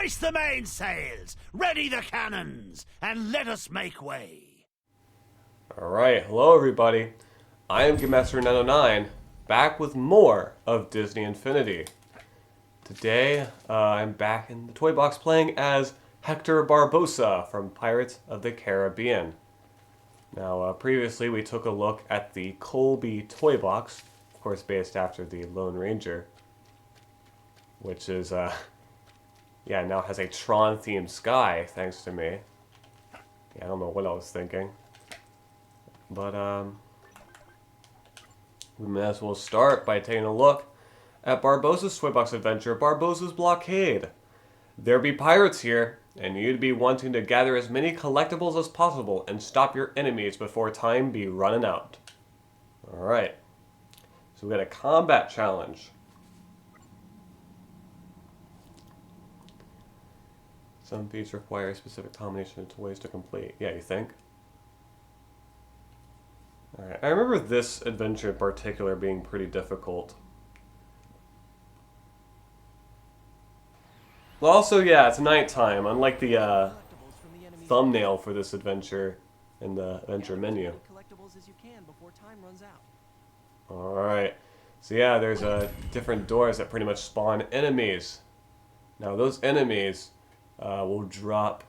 Hoist the mainsails, ready the cannons, and let us make way. Alright, hello everybody. I am Gamemaster 909, back with more of Disney Infinity. Today, I'm back in the toy box playing as Hector Barbossa from Pirates of the Caribbean. Now, previously we took a look at the Colby toy box, of course based after the Lone Ranger, which is, now has a Tron-themed sky, thanks to me. Yeah, I don't know what I was thinking. But, we may as well start by taking a look at Barbossa's toy box adventure, Barbossa's Blockade. There be pirates here, and you'd be wanting to gather as many collectibles as possible and stop your enemies before time be running out. Alright. So we got a combat challenge. Some feats require a specific combination of toys to complete. Yeah, you think? Alright, I remember this adventure in particular being pretty difficult. Well, also, yeah, it's nighttime, unlike the thumbnail for this adventure in the adventure menu. Alright, so yeah, there's different doors that pretty much spawn enemies. Now, those enemies will drop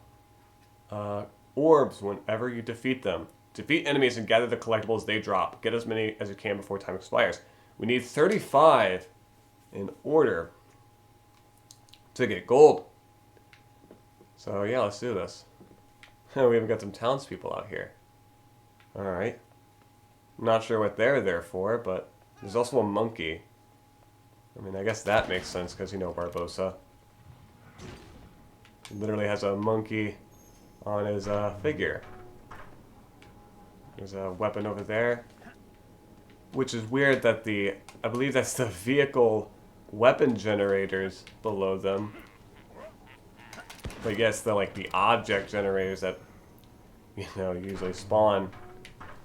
orbs whenever you defeat them. Defeat enemies and gather the collectibles they drop. Get as many as you can before time expires. We need 35 in order to get gold. So yeah, let's do this. We even got some townspeople out here. Alright. Not sure what they're there for, but there's also a monkey. I mean, I guess that makes sense because you know Barbossa. He literally has a monkey on his figure. There's a weapon over there. Which is weird that I believe that's the vehicle weapon generators below them. But yes, the object generators that, usually spawn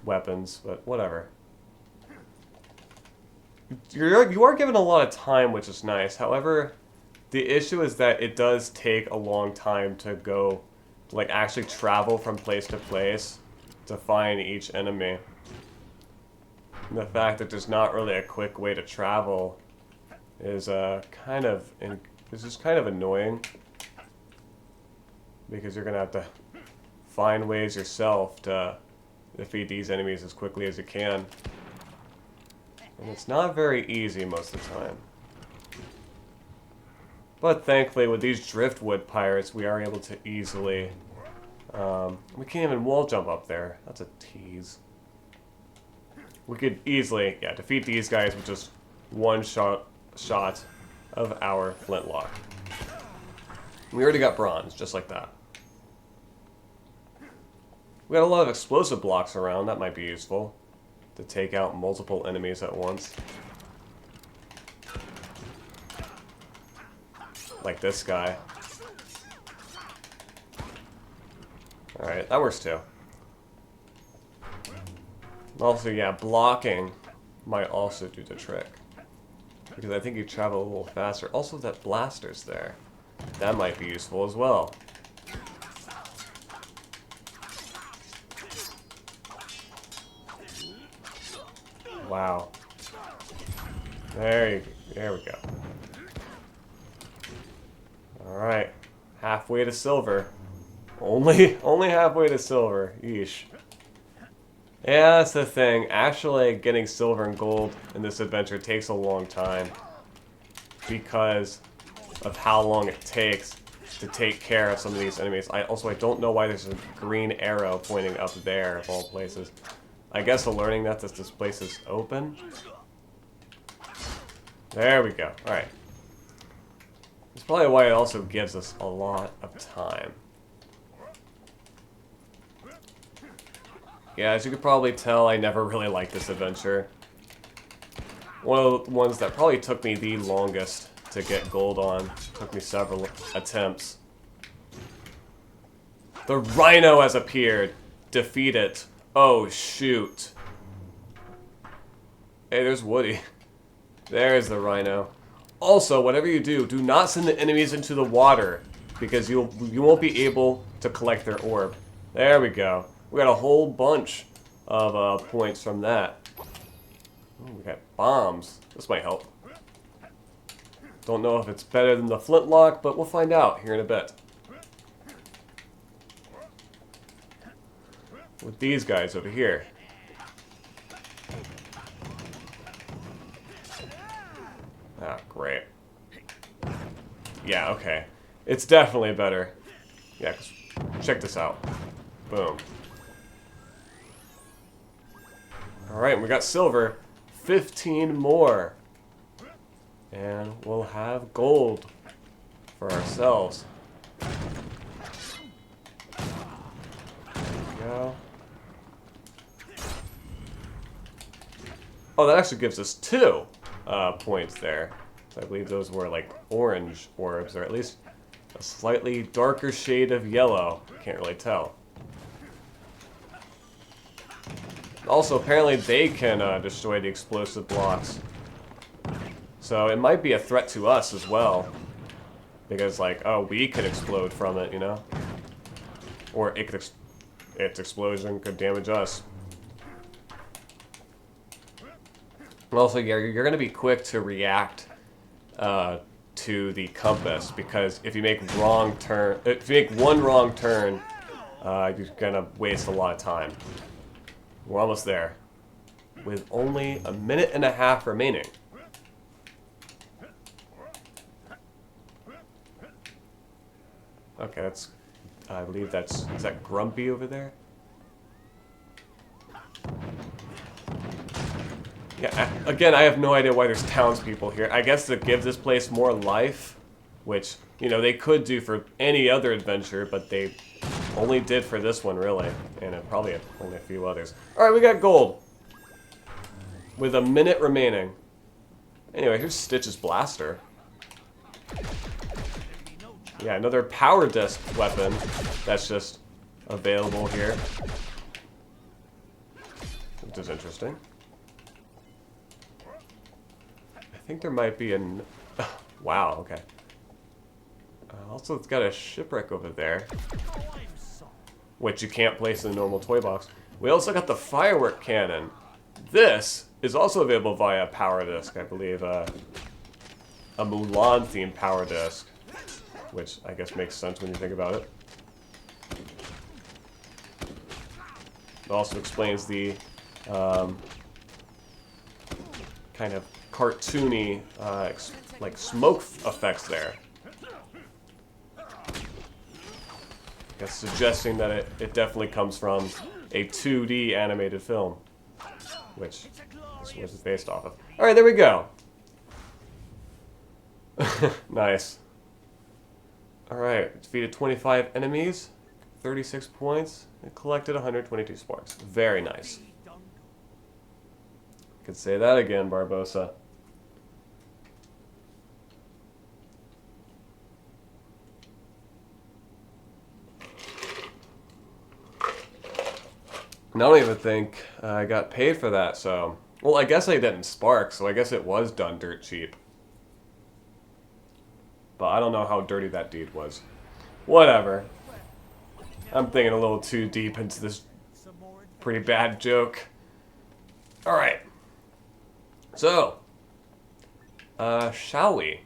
weapons, but whatever. You are given a lot of time, which is nice. However, the issue is that it does take a long time to go, actually travel from place to place to find each enemy. And the fact that there's not really a quick way to travel is kind of annoying, because you're gonna have to find ways yourself to defeat these enemies as quickly as you can, and it's not very easy most of the time. But thankfully, with these driftwood pirates, we are able to easily. We can't even wall jump up there. That's a tease. We could easily, defeat these guys with just one shot of our flintlock. We already got bronze, just like that. We got a lot of explosive blocks around. That might be useful to take out multiple enemies at once. Like this guy. Alright, that works too. Also, yeah, blocking might also do the trick, because I think you travel a little faster. Also, that blaster's there. That might be useful as well. Wow. There we go. Alright. Halfway to silver. Only halfway to silver. Yeesh. Yeah, that's the thing. Actually, getting silver and gold in this adventure takes a long time, because of how long it takes to take care of some of these enemies. I don't know why there's a green arrow pointing up there of all places. I guess learning that this place is open. There we go. Alright. That's probably why it also gives us a lot of time. Yeah, as you could probably tell, I never really liked this adventure. One of the ones that probably took me the longest to get gold on. Took me several attempts. The rhino has appeared. Defeat it. Oh, shoot. Hey, there's Woody. There's the rhino. Also, whatever you do, do not send the enemies into the water. because you won't be able to collect their orb. There we go. We got a whole bunch of points from that. Ooh, we got bombs. This might help. Don't know if it's better than the flintlock, but we'll find out here in a bit. With these guys over here. Ah, great. Yeah, okay. It's definitely better. Yeah, 'cause check this out. Boom. Alright, we got silver. 15 more. And we'll have gold for ourselves. There we go. Oh, that actually gives us 2 points there. So I believe those were like orange orbs, or at least a slightly darker shade of yellow. Can't really tell. Also, apparently they can destroy the explosive blocks. So it might be a threat to us as well. Because, like, oh, we could explode from it, you know? Or it could its explosion could damage us. Also, yeah, you're going to be quick to react to the compass, because if you make if you make one wrong turn, you're going to waste a lot of time. We're almost there, with only a minute and a half remaining. Okay, I believe is that Grumpy over there? Yeah, again, I have no idea why there's townspeople here. I guess to give this place more life, which, you know, they could do for any other adventure, but they only did for this one, really. And probably only a few others. Alright, we got gold. With a minute remaining. Anyway, here's Stitch's blaster. Yeah, another power disc weapon that's just available here. Which is interesting. I think there might be an... wow, okay. Also, it's got a shipwreck over there, which you can't place in a normal toy box. We also got the firework cannon. This is also available via power disc, I believe. A Mulan-themed power disc, which I guess makes sense when you think about it. It also explains the kind of cartoony, like smoke effects there. I guess suggesting that it definitely comes from a 2D animated film, which this was based off of. All right, there we go. Nice. All right, defeated 25 enemies, 36 points, and collected 122 sparks. Very nice. Could say that again, Barbossa. And I don't even think I got paid for that, so... Well, I guess I didn't spark, so I guess it was done dirt cheap. But I don't know how dirty that deed was. Whatever. I'm thinking a little too deep into this pretty bad joke. Alright. So, shall we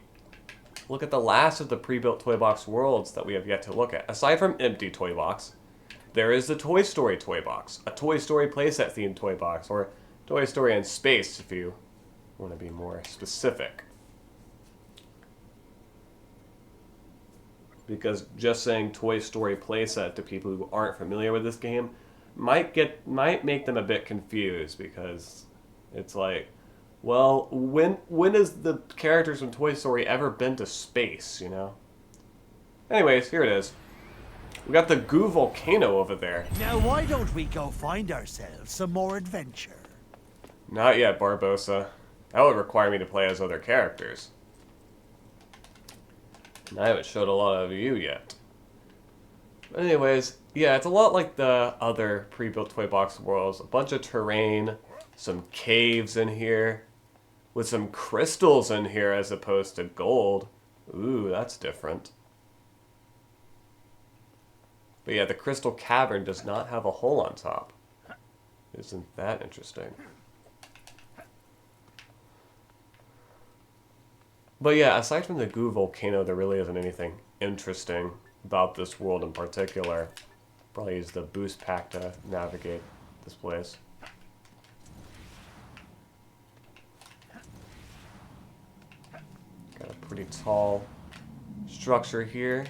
look at the last of the pre-built toy box worlds that we have yet to look at? Aside from empty toy box, there is the Toy Story toy box, a Toy Story playset themed toy box, or Toy Story in space if you want to be more specific. Because just saying Toy Story playset to people who aren't familiar with this game might make them a bit confused, because it's like, well, when has the characters from Toy Story ever been to space, you know? Anyways, here it is. We got the Goo Volcano over there. Now why don't we go find ourselves some more adventure? Not yet, Barbossa. That would require me to play as other characters. And I haven't showed a lot of you yet. But anyways, yeah, it's a lot like the other pre-built toy box worlds. A bunch of terrain, some caves in here, with some crystals in here as opposed to gold. Ooh, that's different. But yeah, the crystal cavern does not have a hole on top. Isn't that interesting? But yeah, aside from the goo volcano, there really isn't anything interesting about this world in particular. Probably use the boost pack to navigate this place. Got a pretty tall structure here.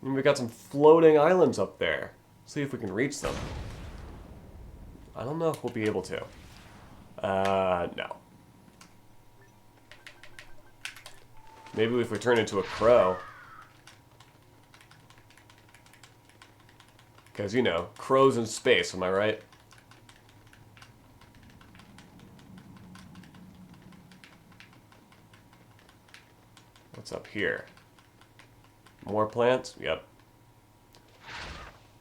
And we got some floating islands up there. See if we can reach them. I don't know if we'll be able to. No. Maybe if we turn into a crow. Because, you know, crows in space, am I right? What's up here? More plants? Yep.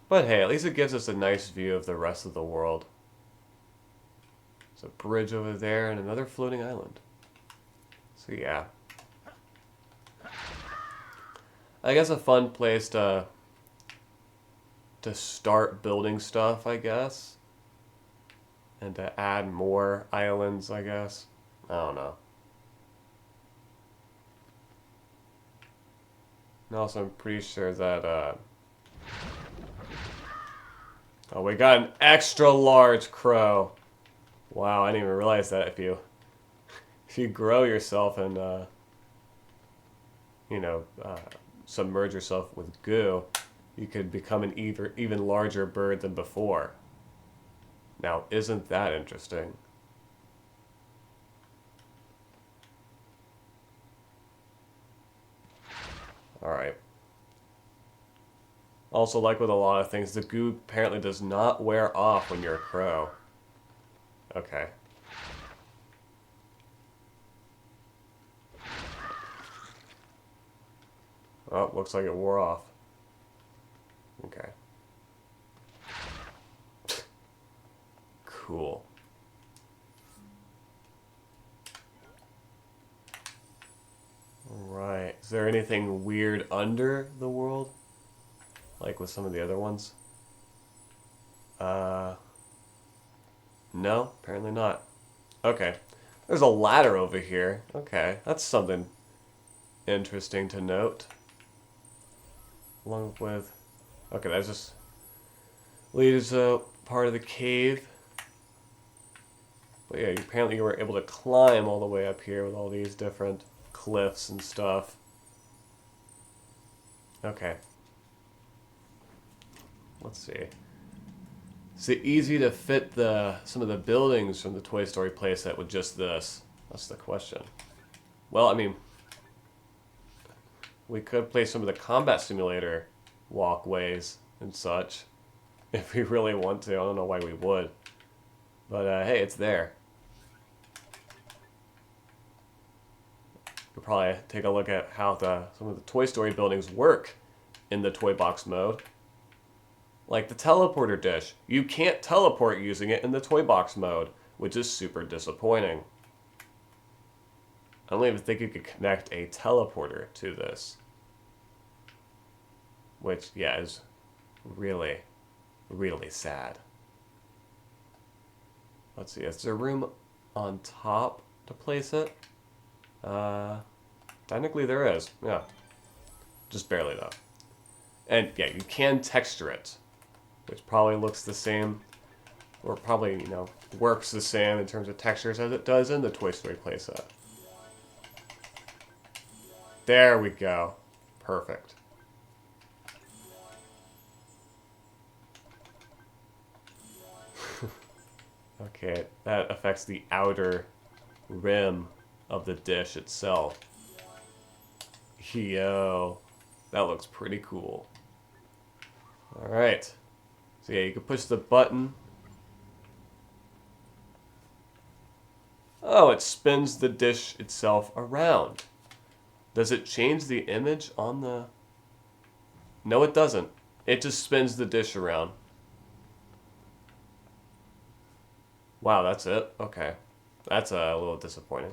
But hey, at least it gives us a nice view of the rest of the world. There's a bridge over there and another floating island. So yeah. I guess a fun place to start building stuff, I guess. And to add more islands, I guess. I don't know. And also, I'm pretty sure that, oh, we got an extra large crow. Wow, I didn't even realize that if you grow yourself and, you know, submerge yourself with goo, you could become an even larger bird than before. Now, isn't that interesting? Alright. Also, like with a lot of things, the goo apparently does not wear off when you're a crow. Okay. Oh, looks like it wore off. Okay. Cool. Right. Is there anything weird under the world? Like with some of the other ones? No, apparently not. Okay. There's a ladder over here. Okay, that's something interesting to note. Along with... Okay, that just leads to part of the cave. But yeah, apparently you were able to climb all the way up here with all these different cliffs and stuff. Okay. Let's see. Is it easy to fit some of the buildings from the Toy Story playset with just this? That's the question. Well, I mean, we could play some of the combat simulator walkways and such if we really want to. I don't know why we would. But hey, it's there. We'll probably take a look at how some of the Toy Story buildings work in the Toy Box mode. Like the teleporter dish. You can't teleport using it in the Toy Box mode, which is super disappointing. I don't even think you could connect a teleporter to this. Which, yeah, is really, really sad. Let's see, is there room on top to place it? Technically there is, yeah. Just barely though. And yeah, you can texture it, which probably looks the same, or probably, you know, works the same in terms of textures as it does in the Toy Story playset. There we go. Perfect. Okay, that affects the outer rim of the dish itself. Yo, that looks pretty cool. Alright. So yeah, you can push the button. Oh, it spins the dish itself around. Does it change the image on the... No, it doesn't. It just spins the dish around. Wow, that's it? Okay. That's a little disappointing.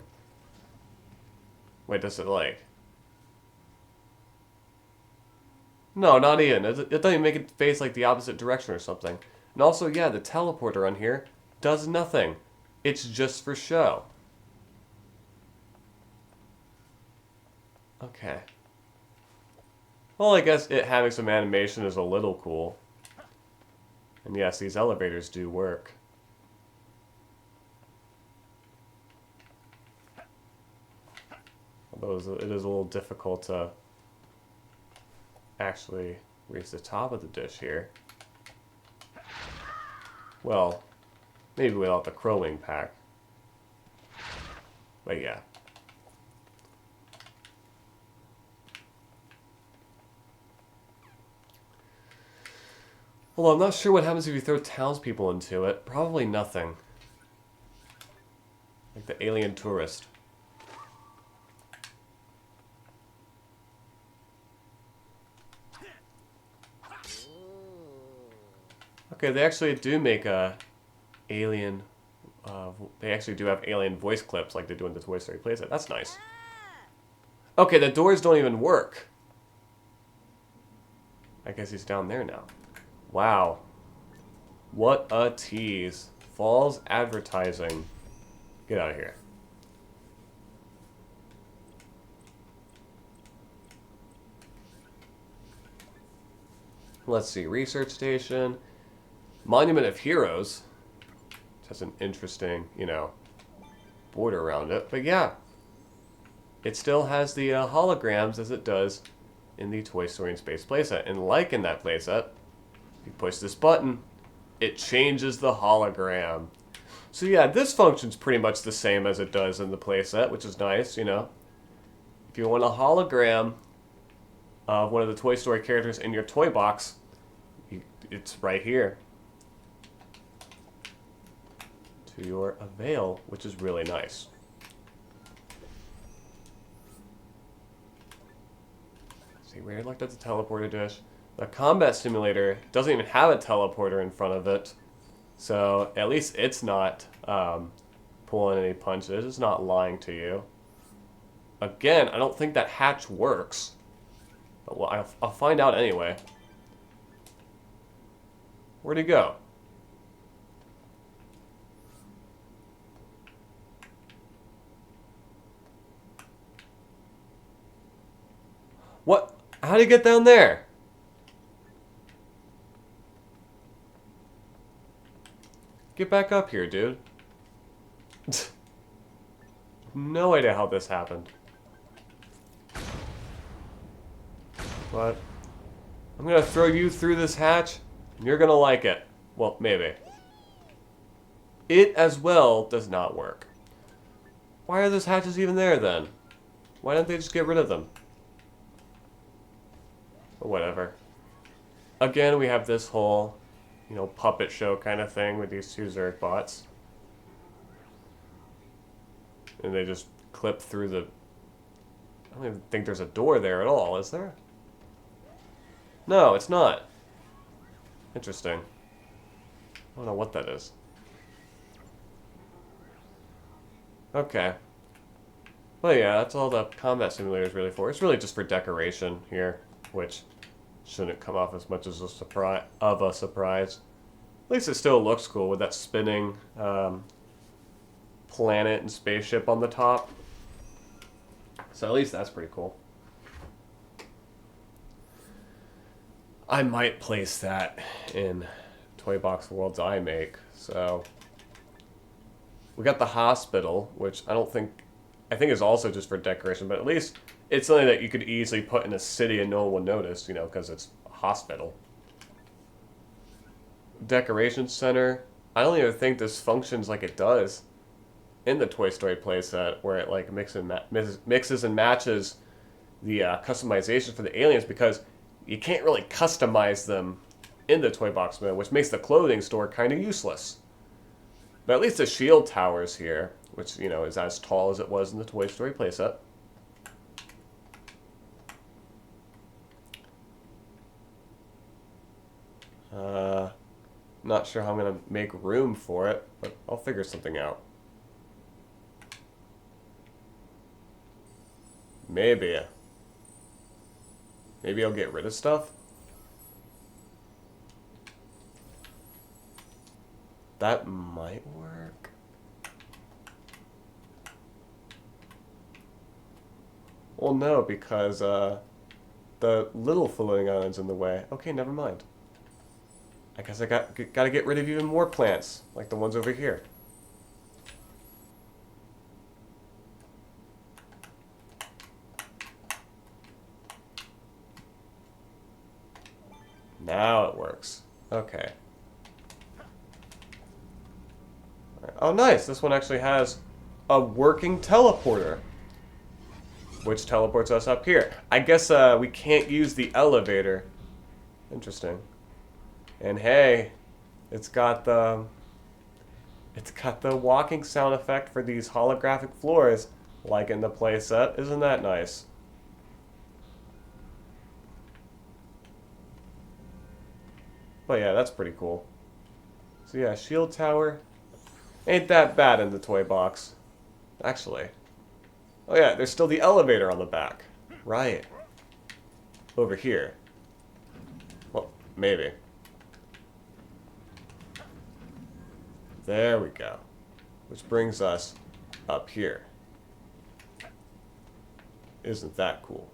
Wait, does it like... No, not even. It doesn't even make it face like the opposite direction or something. And also, yeah, the teleporter on here does nothing. It's just for show. Okay. Well, I guess it having some animation is a little cool. And yes, these elevators do work. Although it is a little difficult to actually reach the top of the dish here. Well, maybe without the crowing pack. But yeah. Well, I'm not sure what happens if you throw townspeople into it. Probably nothing. Like the alien tourist. Okay, they actually do make a alien. They actually do have alien voice clips like they do in the Toy Story playset. That's nice. Okay, the doors don't even work. I guess he's down there now. Wow. What a tease. Falls advertising. Get out of here. Let's see. Research station. Monument of Heroes. Which has an interesting, you know, border around it. But yeah. It still has the holograms as it does in the Toy Story in Space playset. And like in that playset, if you push this button, it changes the hologram. So yeah, this functions pretty much the same as it does in the playset, which is nice, you know. If you want a hologram of one of the Toy Story characters in your toy box, it's right here. To your avail, which is really nice. See, we looked at the teleporter dish. The combat simulator doesn't even have a teleporter in front of it. So at least it's not pulling any punches. It's not lying to you. Again, I don't think that hatch works. But well, I'll find out anyway. Where'd he go? What? How'd he get down there? Get back up here, dude. No idea how this happened. But I'm gonna throw you through this hatch, and you're gonna like it. Well, maybe. It as well does not work. Why are those hatches even there then? Why don't they just get rid of them? But whatever. Again, we have this whole, you know, puppet show kind of thing with these two Zerg bots. And they just clip through the... I don't even think there's a door there at all, is there? No, it's not. Interesting. I don't know what that is. Okay. Well, yeah, that's all the combat simulator is really for. It's really just for decoration here, which shouldn't come off as much as a surprise. At least it still looks cool with that spinning planet and spaceship on the top. So at least that's pretty cool. I might place that in Toy Box Worlds I make. So we got the hospital, which I think is also just for decoration, but at least it's something that you could easily put in a city and no one would notice, you know, because it's a hospital. Decoration center. I don't even think this functions like it does in the Toy Story playset, where it like mixes and matches the customization for the aliens, because you can't really customize them in the Toy Box mode, which makes the clothing store kind of useless. But at least the shield tower's here, which, you know, is as tall as it was in the Toy Story playset. Not sure how I'm going to make room for it, but I'll figure something out. Maybe. Maybe I'll get rid of stuff? That might work. Well, no, because the little floating island's in the way. Okay, never mind. I guess I gotta get rid of even more plants, like the ones over here. Now it works. Okay. Oh, nice. This one actually has a working teleporter, which teleports us up here. I guess we can't use the elevator. Interesting. And hey, it's got the walking sound effect for these holographic floors, like in the playset. Isn't that nice? But yeah, that's pretty cool. So yeah, shield tower. Ain't that bad in the toy box. Actually. Oh yeah, there's still the elevator on the back. Right. Over here. Well, maybe. There we go. Which brings us up here. Isn't that cool?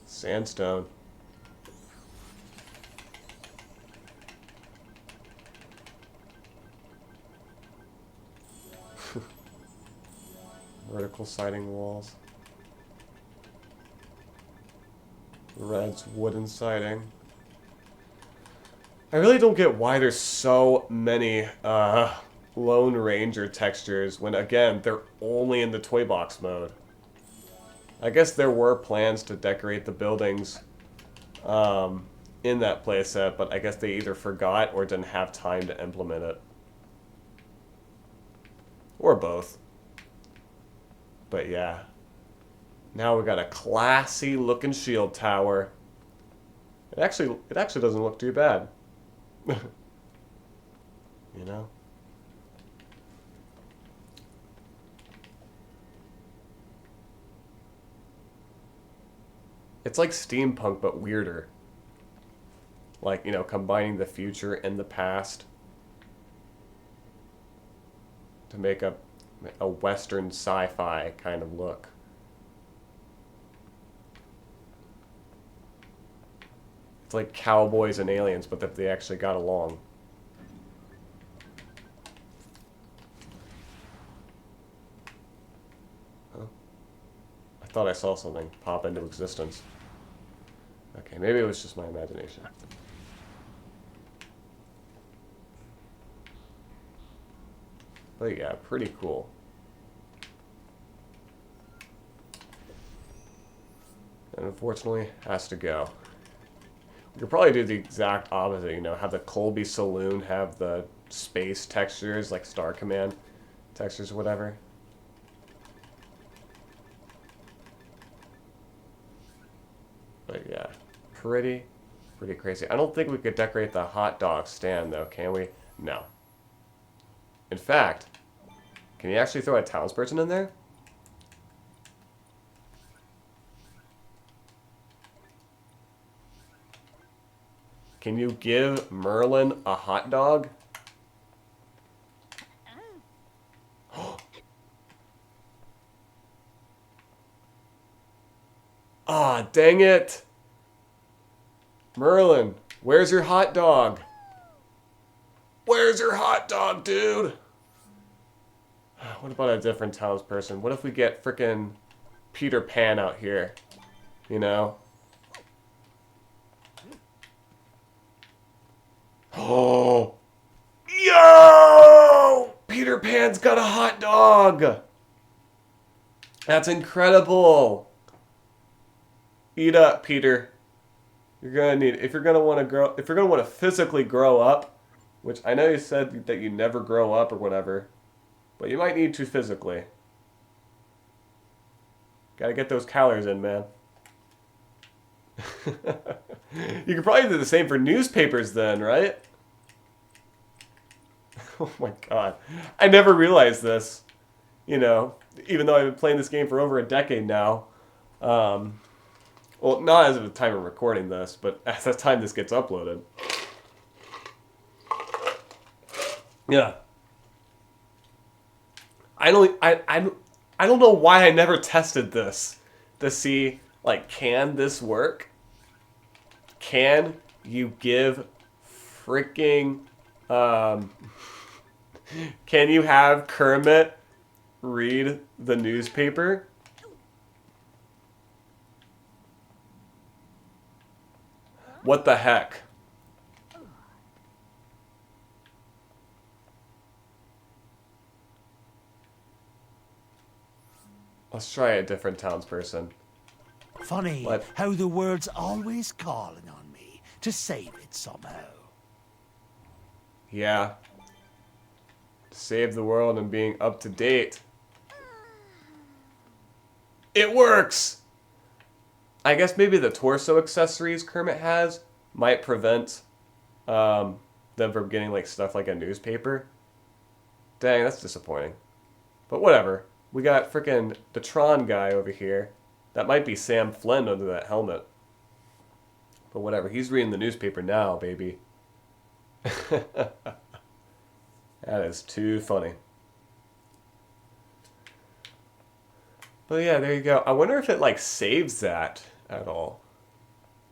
Sandstone. Vertical siding walls. Red's wooden siding. I really don't get why there's so many Lone Ranger textures when, again, they're only in the toy box mode. I guess there were plans to decorate the buildings in that playset, but I guess they either forgot or didn't have time to implement it. Or both. But yeah. Now we got a classy looking shield tower. It actually doesn't look too bad. You know? It's like steampunk, but weirder. Like, you know, combining the future and the past to make a Western sci-fi kind of look. It's like cowboys and aliens, but that they actually got along. Huh? I thought I saw something pop into existence. Okay, maybe it was just my imagination. But yeah, pretty cool. And unfortunately, has to go. We could probably do the exact opposite, you know, have the Colby Saloon have the space textures, like Star Command textures or whatever. But yeah, pretty crazy. I don't think we could decorate the hot dog stand, though, can we? No. In fact, can you actually throw a townsperson in there? Can you give Merlin a hot dog? Ah, dang it! Merlin, where's your hot dog? Where's your hot dog, dude? What about a different townsperson? What if we get frickin' Peter Pan out here? You know? Oh! Yo! Peter Pan's got a hot dog! That's incredible! Eat up, Peter. You're gonna need, if you're gonna want to physically grow up, which I know you said that you never grow up or whatever, but you might need to physically. Gotta get those calories in, man. You could probably do the same for newspapers then, right? Oh my god. I never realized this. You know, even though I've been playing this game for over a decade now. Well, not as of the time of recording this, but at the time this gets uploaded. Yeah. I don't know why I never tested this to see, like, can this work? Can you give freaking, can you have Kermit read the newspaper? What the heck? Let's try a different townsperson. Funny What? how the world's always calling on me to save it somehow. Yeah. Save the world and being up to date. It works! I guess maybe the torso accessories Kermit has might prevent them from getting like stuff like a newspaper. Dang, that's disappointing. But whatever. We got frickin' the Tron guy over here. That might be Sam Flynn under that helmet. But whatever, he's reading the newspaper now, baby. That is too funny. But yeah, there you go. I wonder if it like saves that at all.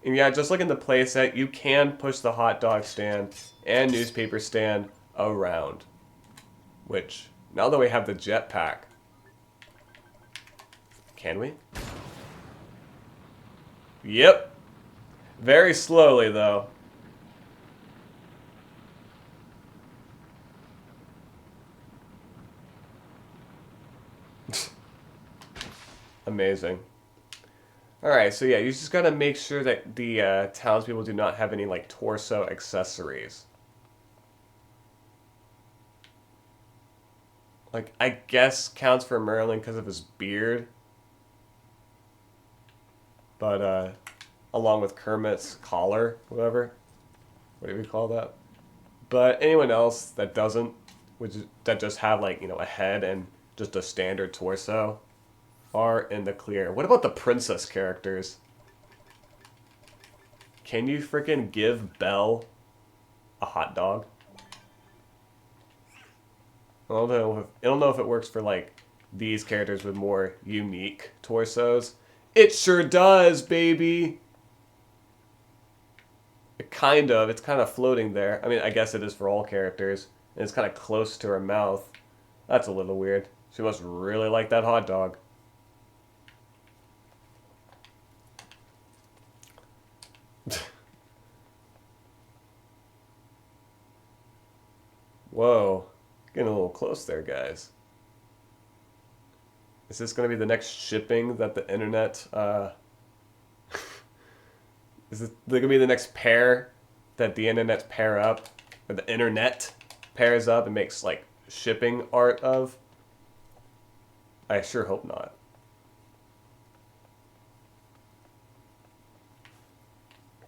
And yeah, just like in the playset, you can push the hot dog stand and newspaper stand around. Which, now that we have the jetpack, can we? Yep. Very slowly, though. Amazing. Alright, so yeah, you just gotta make sure that the townspeople do not have any, like, torso accessories. Like, I guess counts for Merlin because of his beard. But, along with Kermit's collar, whatever. What do we call that? But anyone else that doesn't, that just have, like, you know, a head and just a standard torso, are in the clear. What about the princess characters? Can you freaking give Belle a hot dog? I don't know if it works for, like, these characters with more unique torsos. It sure does, baby! It's kind of floating there. I mean, I guess it is for all characters. And it's kind of close to her mouth. That's a little weird. She must really like that hot dog. Whoa. Getting a little close there, guys. Is this going to be the next shipping that the internet, is it going to be the next pair that the internet pair up? Or the internet pairs up and makes, like, shipping art of? I sure hope not.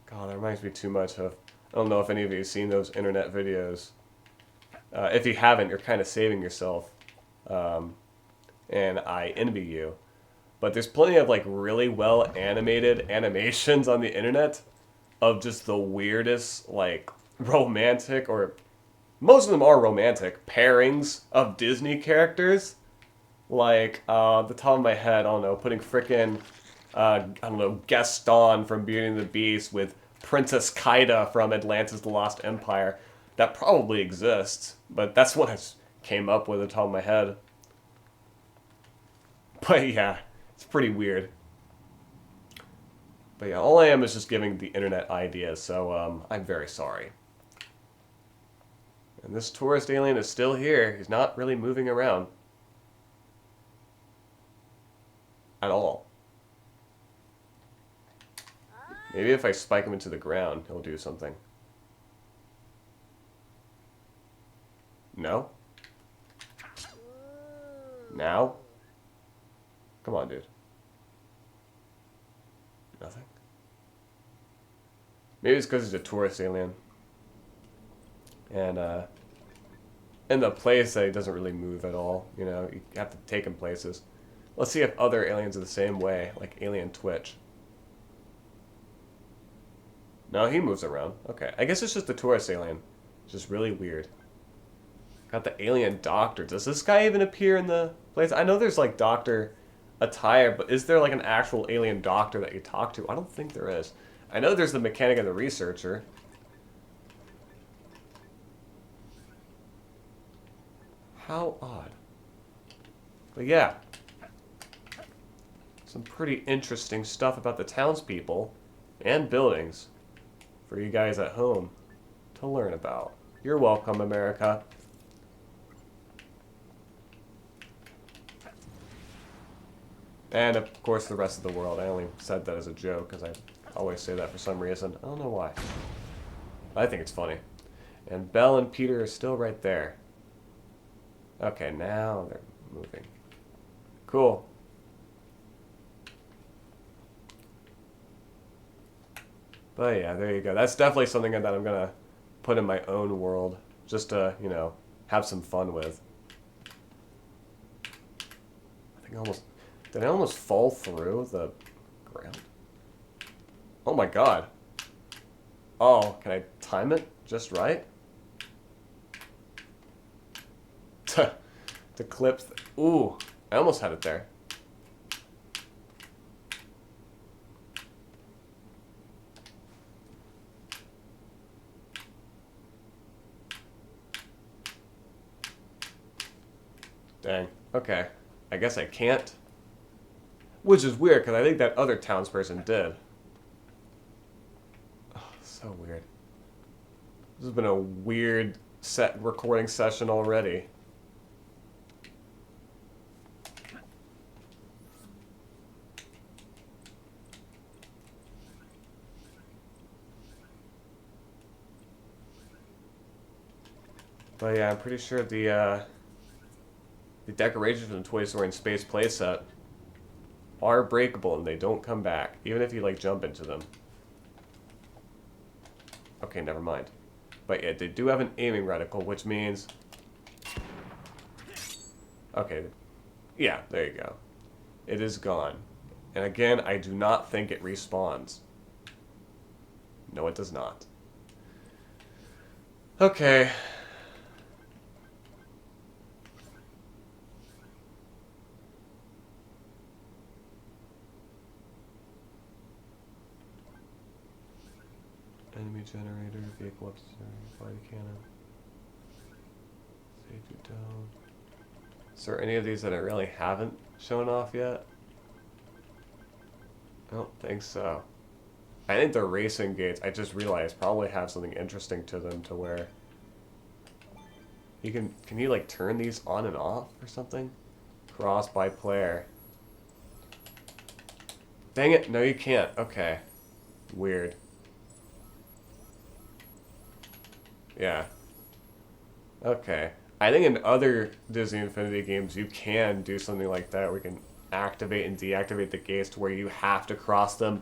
God, that reminds me too much of... I don't know if any of you have seen those internet videos. If you haven't, you're kind of saving yourself. And I envy you. But there's plenty of, like, really well animated animations on the internet of just the weirdest, like, romantic, or most of them are romantic, pairings of Disney characters. Like, the top of my head, I don't know, putting frickin', I don't know, Gaston from Beauty and the Beast with Princess Kaida from Atlantis: The Lost Empire. That probably exists, but that's what I came up with at the top of my head. But yeah, it's pretty weird. But yeah, all I am is just giving the internet ideas, so I'm very sorry. And this tourist alien is still here. He's not really moving around. At all. Maybe if I spike him into the ground, he'll do something. No? Now? Come on, dude. Nothing? Maybe it's because he's a tourist alien. And, in the place, he doesn't really move at all. You know, you have to take him places. Let's see if other aliens are the same way, like Alien Twitch. No, he moves around. Okay. I guess it's just the tourist alien. It's just really weird. Got the alien doctor. Does this guy even appear in the place? I know there's like doctor attire, but is there like an actual alien doctor that you talk to? I don't think there is. I know there's the mechanic and the researcher. How odd. But yeah. Some pretty interesting stuff about the townspeople and buildings for you guys at home to learn about. You're welcome, America. And, of course, the rest of the world. I only said that as a joke, because I always say that for some reason. I don't know why. I think it's funny. And Belle and Peter are still right there. Okay, now they're moving. Cool. But yeah, there you go. That's definitely something that I'm going to put in my own world. Just to, you know, have some fun with. I think almost... Did I almost fall through the ground? Oh my god. Oh, can I time it just right? To clip... Ooh, I almost had it there. Dang. Okay. I guess I can't. Which is weird, because I think that other townsperson did. Oh, so weird. This has been a weird recording session already. But yeah, I'm pretty sure the decorations from the Toy Story in Space playset are breakable and they don't come back, even if you like jump into them. Okay, never mind. But yeah, they do have an aiming reticle, which means... Okay, yeah, there you go. It is gone. And again, I do not think it respawns. No, it does not. Okay. Enemy generator, vehicle upstairs, body cannon. Safety dome. Is there any of these that I really haven't shown off yet? I don't think so. I think the racing gates, I just realized, probably have something interesting to them to where you can you like turn these on and off or something? Cross by player. Dang it, no you can't. Okay. Weird. Yeah. Okay. I think in other Disney Infinity games you can do something like that where you can activate and deactivate the gates to where you have to cross them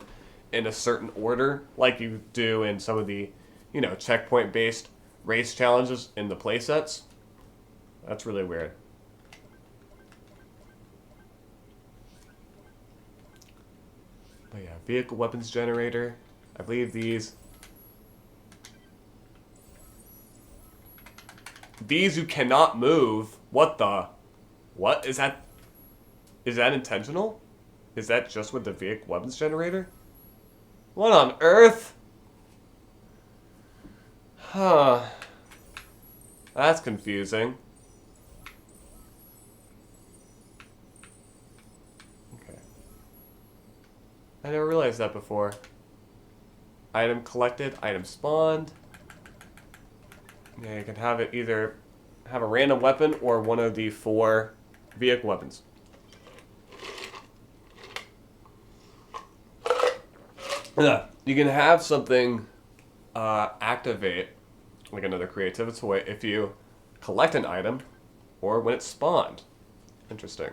in a certain order, like you do in some of the, you know, checkpoint-based race challenges in the playsets. That's really weird. But yeah, vehicle weapons generator. I believe these you cannot move. What the? What? Is that intentional? Is that just with the vehicle weapons generator? What on earth? Huh. That's confusing. Okay. I never realized that before. Item collected, item spawned. Yeah, you can have it either have a random weapon or one of the 4 vehicle weapons. You can have something activate, like another creative toy, if you collect an item or when it's spawned. Interesting.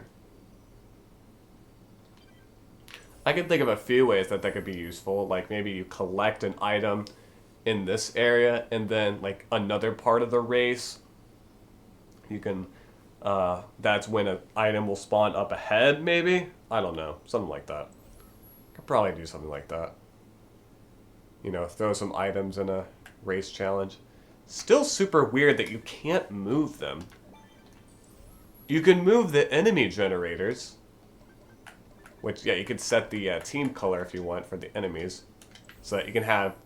I can think of a few ways that could be useful, like maybe you collect an item in this area, and then like another part of the race, you can, that's when an item will spawn up ahead, maybe? I don't know, something like that. Could probably do something like that. you know, throw some items in a race challenge. Still super weird that you can't move them. You can move the enemy generators, which, yeah, you could set the team color if you want for the enemies, so that you can have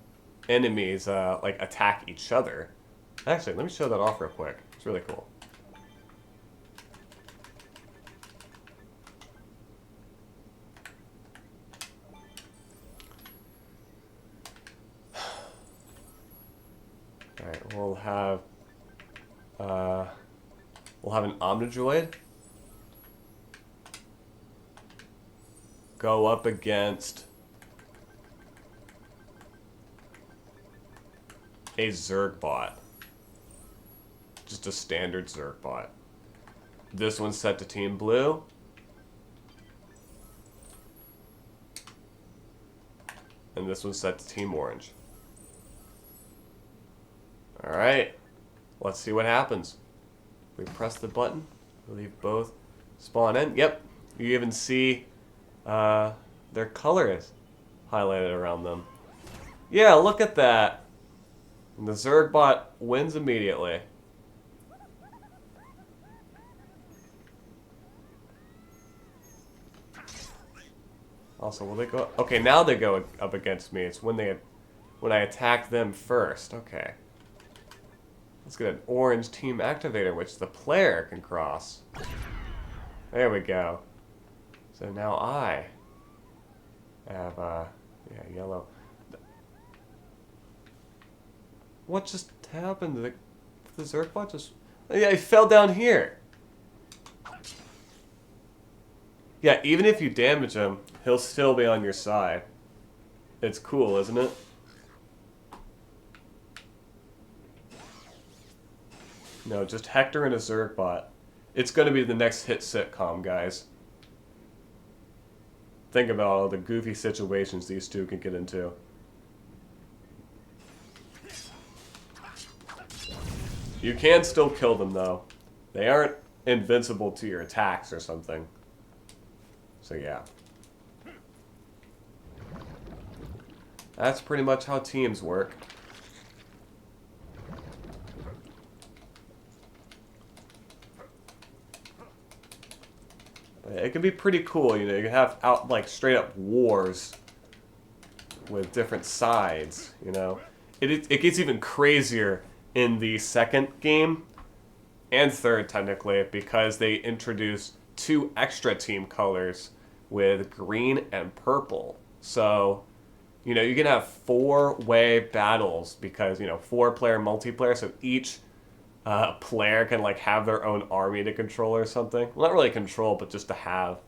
enemies, like, attack each other. Actually, let me show that off real quick. It's really cool. Alright, we'll have an Omnidroid go up against a Zergbot. Just a standard Zergbot. This one's set to Team Blue. And this one's set to Team Orange. Alright, let's see what happens. We press the button, I believe both spawn in. Yep, you even see their color is highlighted around them. Yeah, look at that. And the Zergbot wins immediately. Also, will they go? Okay, now they go up against me. It's when I attack them first. Okay. Let's get an orange team activator, which the player can cross. There we go. So now I have, yeah, yellow. What just happened? The Zergbot just... Yeah, he fell down here. Yeah, even if you damage him, he'll still be on your side. It's cool, isn't it? No, just Hector and a Zergbot. It's going to be the next hit sitcom, guys. Think about all the goofy situations these two can get into. You can still kill them, though. They aren't invincible to your attacks or something. So, yeah. That's pretty much how teams work. It can be pretty cool, you know, you can have like straight up wars with different sides, you know. It gets even crazier in the second game, and third technically, because they introduce 2 extra team colors with green and purple. So, you know, you can have 4-way battles because, you know, 4-player multiplayer, so each player can like have their own army to control or something. Well, not really control, but just to have.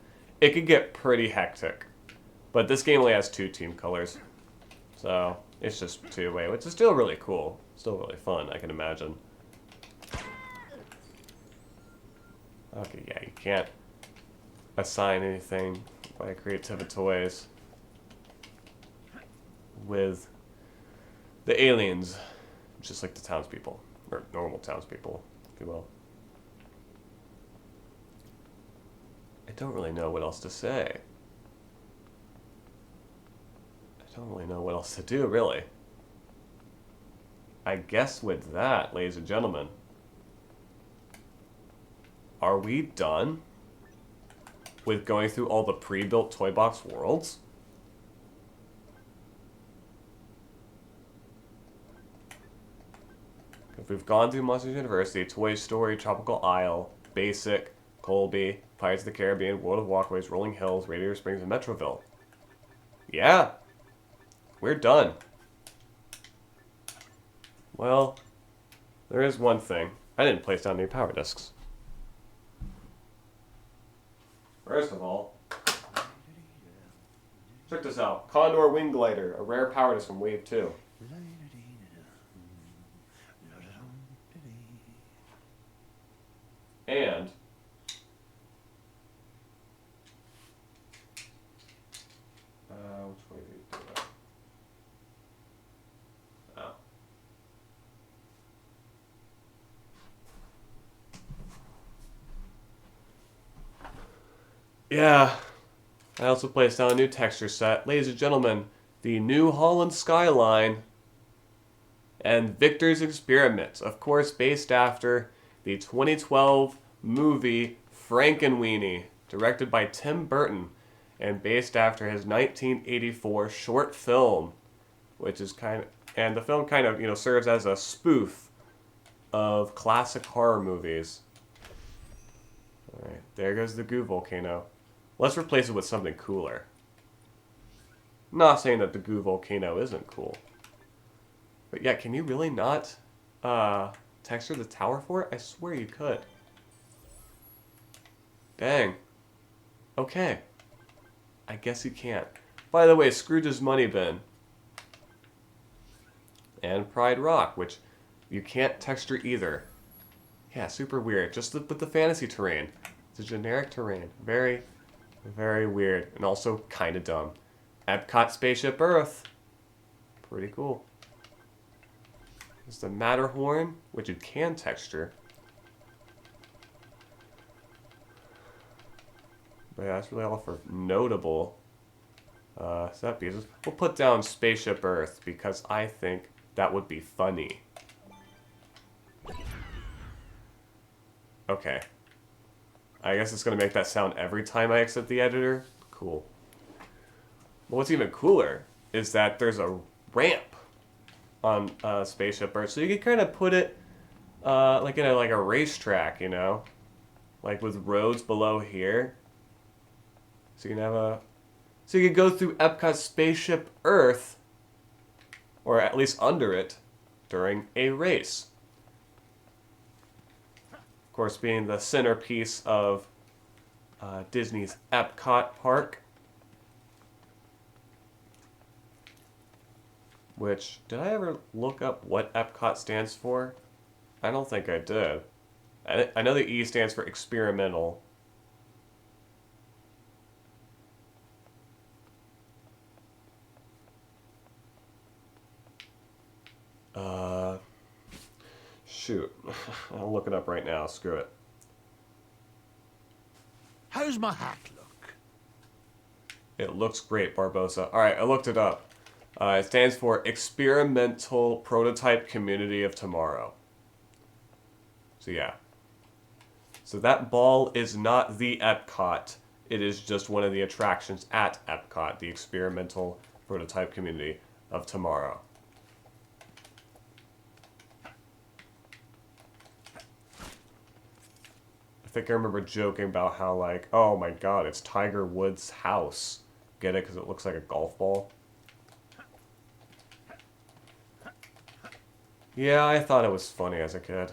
It can get pretty hectic. But this game only has 2 team colors. So it's just 2-way, which is still really cool. Still really fun, I can imagine. Okay, yeah, you can't assign anything by Creativa Toys with the aliens, just like the townspeople. Or normal townspeople, if you will. I don't really know what else to say. I don't really know what else to do, really. I guess with that, ladies and gentlemen, are we done with going through all the pre-built Toy Box worlds? If we've gone through Monsters University, Toy Story, Tropical Isle, Basic, Colby, Pirates of the Caribbean, World of Walkways, Rolling Hills, Radiator Springs, and Metroville. Yeah, we're done. Well, there is one thing. I didn't place down any power discs. First of all, check this out. Condor Wing Glider, a rare power disc from Wave 2. And which way do you do that? Oh. Yeah. I also placed down a new texture set. Ladies and gentlemen, the New Holland skyline, and Victor's Experiment, of course based after the 2012 movie Frankenweenie, directed by Tim Burton, and based after his 1984 short film, which is and the film kind of, serves as a spoof of classic horror movies. Alright, there goes the goo volcano. Let's replace it with something cooler. Not saying that the goo volcano isn't cool. But yeah, can you really not texture the tower for it? I swear you could. Dang. Okay. I guess you can't. By the way, Scrooge's Money Bin. And Pride Rock, which you can't texture either. Yeah, super weird. Just with the fantasy terrain. It's a generic terrain. Very, very weird. And also kind of dumb. Epcot Spaceship Earth. Pretty cool. There's the Matterhorn, which you can texture. But yeah, that's really all for notable set pieces. We'll put down Spaceship Earth because I think that would be funny. Okay. I guess it's going to make that sound every time I exit the editor. Cool. But what's even cooler is that there's a ramp on Spaceship Earth. So you can kind of put it like in a racetrack, like with roads below here. So you can have so you can go through Epcot Spaceship Earth, or at least under it, during a race. Of course, being the centerpiece of Disney's Epcot Park. Which, did I ever look up what Epcot stands for? I don't think I did. I know the E stands for experimental. Shoot. I'll look it up right now. Screw it. How's my hat look? It looks great, Barbossa. Alright, I looked it up. It stands for Experimental Prototype Community of Tomorrow. So yeah. So that ball is not the Epcot. It is just one of the attractions at Epcot, the Experimental Prototype Community of Tomorrow. I think I remember joking about how, like, oh my god, it's Tiger Woods' house. Get it? Because it looks like a golf ball. Yeah, I thought it was funny as a kid.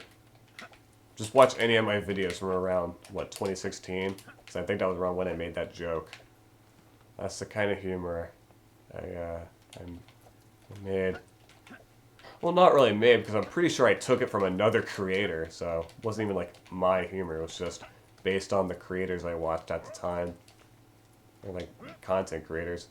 Just watch any of my videos from around, what, 2016? Because I think that was around when I made that joke. That's the kind of humor I made. Well, not really made, because I'm pretty sure I took it from another creator, so it wasn't even, like, my humor. It was just based on the creators I watched at the time. Or, like, content creators.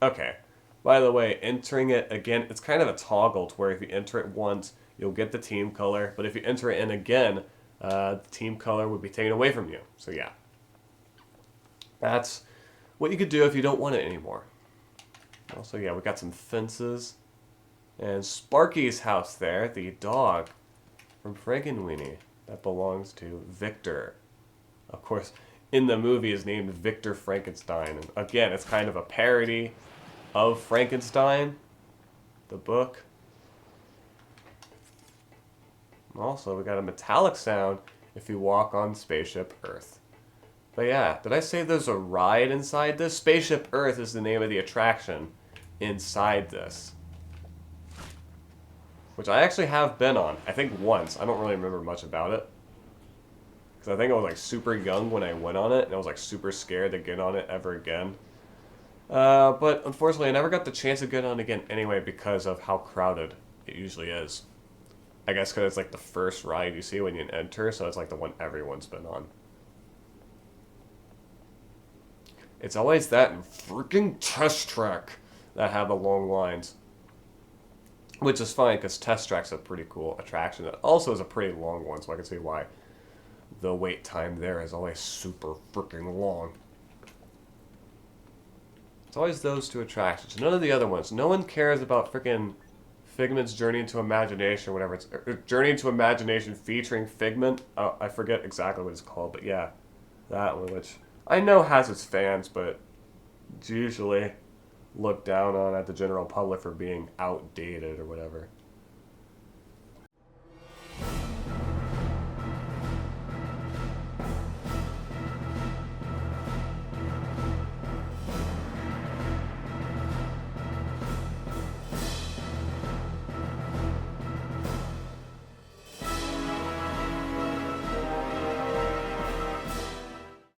Okay. By the way, entering it again, it's kind of a toggle to where if you enter it once, you'll get the team color, but if you enter it in again, the team color would be taken away from you. So yeah. That's what you could do if you don't want it anymore. Also, yeah, we got some fences. And Sparky's house there, the dog from Frankenweenie, that belongs to Victor. Of course, in the movie is named Victor Frankenstein. And again, it's kind of a parody of Frankenstein, the book. Also, we got a metallic sound if you walk on Spaceship Earth. But yeah, did I say there's a ride inside this? Spaceship Earth is the name of the attraction inside this. Which I actually have been on. I think once. I don't really remember much about it. Because I think I was like super young when I went on it. And I was like super scared to get on it ever again. But unfortunately I never got the chance to get on again anyway because of how crowded it usually is. I guess because it's like the first ride you see when you enter. So it's like the one everyone's been on. It's always that and freaking Test Track that have the long lines. Which is fine, because Test Track's a pretty cool attraction. It also is a pretty long one, so I can see why the wait time there is always super freaking long. It's always those two attractions. None of the other ones. No one cares about freaking Figment's Journey into Imagination, or whatever it's... Journey into Imagination featuring Figment. Oh, I forget exactly what it's called, but yeah. That one, which I know has its fans, but it's usually looked down on at the general public for being outdated or whatever.